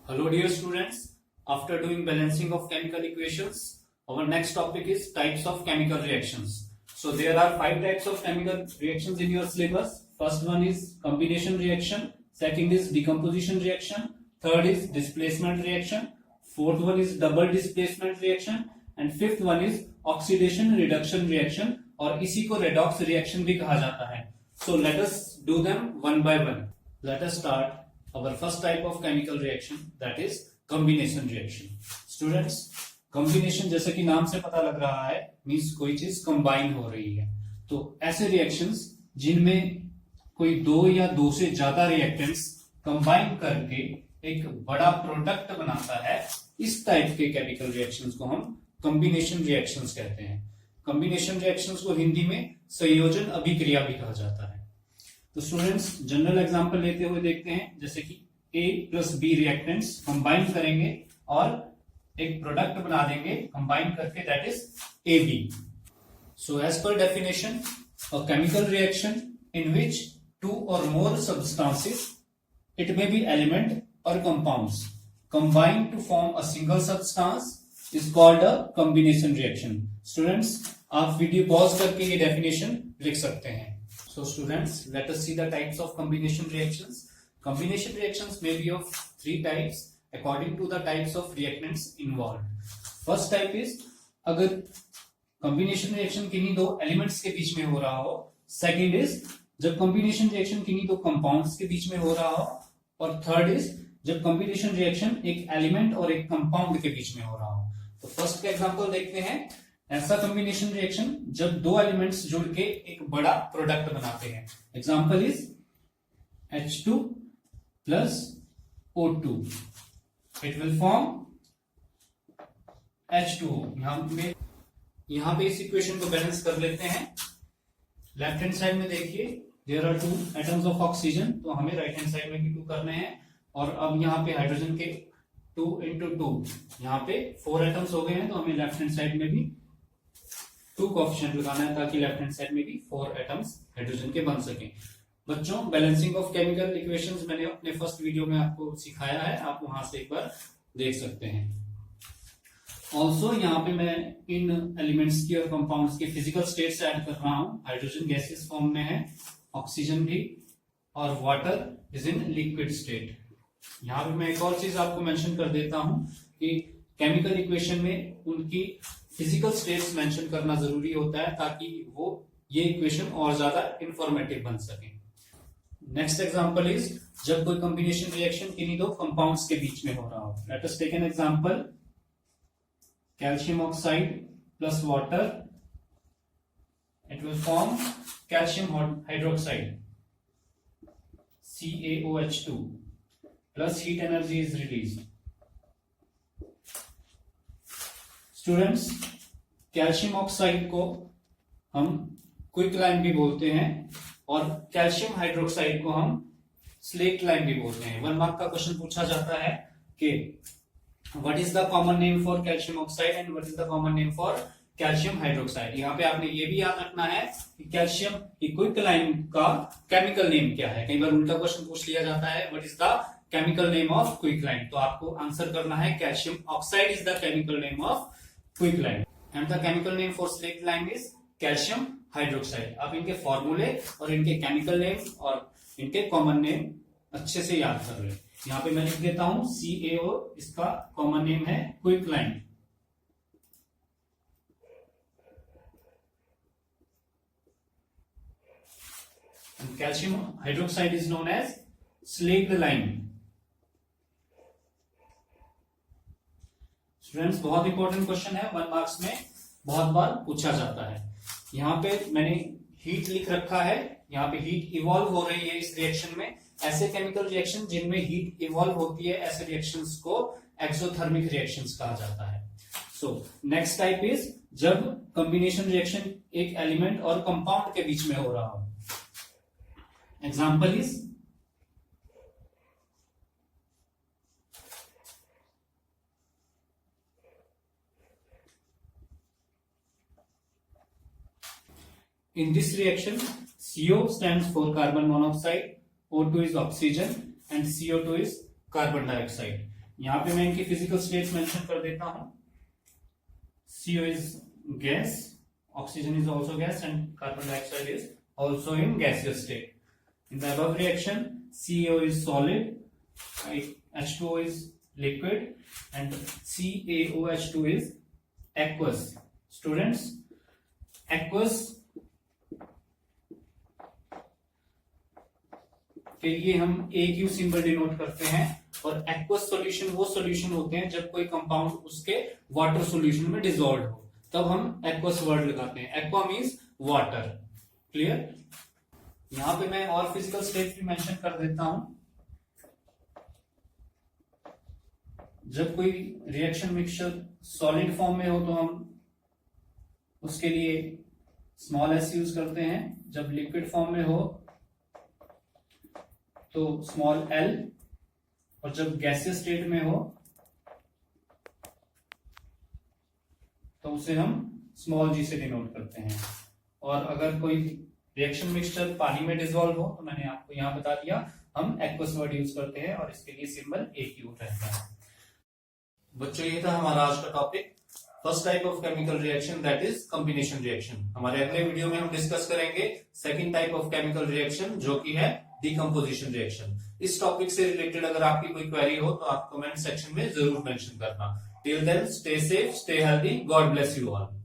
Hello dear students, after doing balancing of chemical equations, our next topic is types of chemical reactions. So there are 5 types of chemical reactions in your syllabus. First one is combination reaction, second is decomposition reaction, third is displacement reaction, fourth one is double displacement reaction and fifth one is oxidation reduction reaction और इसी को redox reaction भी कहा जाता है. So let us do them one by one. Let us start our first type of chemical reaction, that is combination reaction. Students, combination जैसे कि नाम से पता लग रहा है मीन्स कोई चीज कंबाइन हो रही है. तो ऐसे रिएक्शंस जिनमें कोई दो या दो से ज्यादा रिएक्टेंट्स कंबाइन करके एक बड़ा प्रोडक्ट बनाता है, इस टाइप के केमिकल रिएक्शंस को हम कॉम्बिनेशन रिएक्शंस कहते हैं. कॉम्बिनेशन रिएक्शंस को हिंदी में संयोजन अभिक्रिया भी कहा जाता है. तो स्टूडेंट्स, जनरल एग्जांपल लेते हुए देखते हैं, जैसे कि A plus B reactants combine करेंगे और एक प्रोडक्ट बना देंगे कंबाइन करके, that is AB. So as per definition, a chemical reaction in which two or more substances, it may be element or compounds, combine to form a single substance is called a combination reaction. Students, आप video pause करके ये definition लिख सकते हैं. So students, let us see the types of combination reactions. Combination reactions may be of 3 types according to the types of reactants involved. First type is अगर combination reaction किन्हीं दो elements के बीच में हो रहा हो. Second is जब combination reaction किन्हीं दो compounds के बीच में हो रहा हो. और थर्ड इज जब कॉम्बिनेशन रिएक्शन एक एलिमेंट और एक कंपाउंड के बीच में हो रहा हो. तो फर्स्ट का एग्जांपल देखते हैं. ऐसा कॉम्बिनेशन रिएक्शन जब दो एलिमेंट्स जुड़ के एक बड़ा प्रोडक्ट बनाते हैं. Example is H2 plus O2, it will form H2O. यहां पे इस इक्वेशन को बैलेंस कर लेते हैं. लेफ्ट हैंड साइड में देखिए, there are 2 atoms of oxygen, तो हमें राइट हैंड साइड में भी 2 करने हैं. और अब यहाँ पे हाइड्रोजन के 2 into 2, यहाँ पे 4 एटम्स हो गए हैं, तो हमें लेफ्ट हैंड साइड में भी 2 कोएफिशिएंट लगाना है ताकि लेफ्ट हैंड साइड में भी 4 एटम्स हाइड्रोजन के बन सके. बच्चों, बैलेंसिंग ऑफ केमिकल इक्वेशंस मैंने अपने फर्स्ट वीडियो में आपको सिखाया है, आप वहां से एक बार देख सकते हैं. ऑल्सो यहाँ पे मैं इन एलिमेंट्स की और कंपाउंड्स के फिजिकल स्टेट्स ऐड कर रहा हूं. हाइड्रोजन गैसियस फॉर्म में है, ऑक्सीजन भी, और water is in liquid state. यहां पे मैं एक और चीज आपको मेंशन कर देता हूं कि केमिकल इक्वेशन में उनकी फिजिकल स्टेट्स मेंशन करना जरूरी होता है ताकि वो ये इक्वेशन और ज्यादा इंफॉर्मेटिव बन सके. नेक्स्ट एग्जांपल इज जब कोई कॉम्बिनेशन रिएक्शन किन्हीं दो कंपाउंड्स के बीच में हो रहा हो. Let us take an example. Calcium oxide plus water, it will form calcium hydroxide, CaOH2, plus heat energy is released. Students, calcium oxide को हम क्विक लाइम भी बोलते हैं और कैल्शियम हाइड्रोक्साइड को हम स्लेट लाइम भी बोलते हैं. 1 मार्क का क्वेश्चन पूछा जाता है कि what is the common name for calcium oxide and what is the common name for calcium hydroxide. यहाँ पे आपने ये भी याद रखना है कि कैल्शियम की क्विक लाइम का केमिकल नेम क्या है. कई बार उल्टा क्वेश्चन पूछ लिया जाता है, what is the chemical name of quick lime, तो आपको आंसर करना है calcium oxide is the chemical name of quick lime and the chemical name for slate lime is calcium hydroxide. आप इनके फॉर्मूले और इनके केमिकल नेम और इनके कॉमन नेम अच्छे से याद कर रहे हैं. यहाँ पे मैं लिख देता हूं CaO, इसका कॉमन नेम है quick lime. And calcium hydroxide is known as slaked lime. Students, बहुत इंपॉर्टेंट क्वेश्चन है, 1 मार्क्स में बहुत बार पूछा जाता है. यहाँ पे मैंने हीट लिख रखा है, यहाँ पे हीट इवॉल्व हो रही है इस रिएक्शन में. ऐसे केमिकल रिएक्शन जिनमें हीट इवॉल्व होती है, ऐसे रिएक्शंस को एक्सोथर्मिक रिएक्शंस कहा जाता है. सो नेक्स्ट टाइप इज जब कॉम्बिनेशन रिएक्शन एक एलिमेंट और कंपाउंड के बीच में हो रहा हो. Example is in this reaction CO stands for carbon monoxide, O2 is oxygen and CO2 is carbon dioxide. यहाँ पे मैं इनकी फिजिकल स्टेट्स मेंशन कर देता हूं. CO is gas, oxygen is also gas, and carbon dioxide is also in gaseous state. In the above reaction, CO is solid, H2O is liquid, and CaOH2 is aqueous. Students, aqueous के लिए हम AQ symbol denote करते हैं, और aqueous solution वो solution होते हैं जब कोई कंपाउंड उसके वाटर सॉल्यूशन में डिसॉल्व हो, तब हम एक्वस वर्ड लगाते हैं. Aqua means water. क्लियर. यहां पे मैं और फिजिकल स्टेट भी मेंशन कर देता हूं. जब कोई रिएक्शन मिक्सचर सॉलिड फॉर्म में हो तो हम उसके लिए स्मॉल s यूज करते हैं. जब लिक्विड फॉर्म में हो तो स्मॉल l, और जब गैसियस स्टेट में हो तो उसे हम स्मॉल g से डिनोट करते हैं. और अगर कोई रिएक्शन मिक्सचर पानी में डिसॉल्व हो तो मैंने आपको यहां बता दिया, हम एक्वस वर्ड यूज करते हैं और इसके लिए सिंबल AQ रहता है. बच्चों, ये था हमारा आज का topic, first type of chemical reaction, that is combination reaction. हमारे अगले वीडियो में हम डिस्कस करेंगे second type of chemical reaction, जो कि है डिकम्पोजिशन रिएक्शन. इस टॉपिक से रिलेटेड अगर आपकी कोई क्वेरी हो तो आप कमेंट सेक्शन में जरूर मेंशन करना. Till then, stay safe, stay healthy, God bless you all.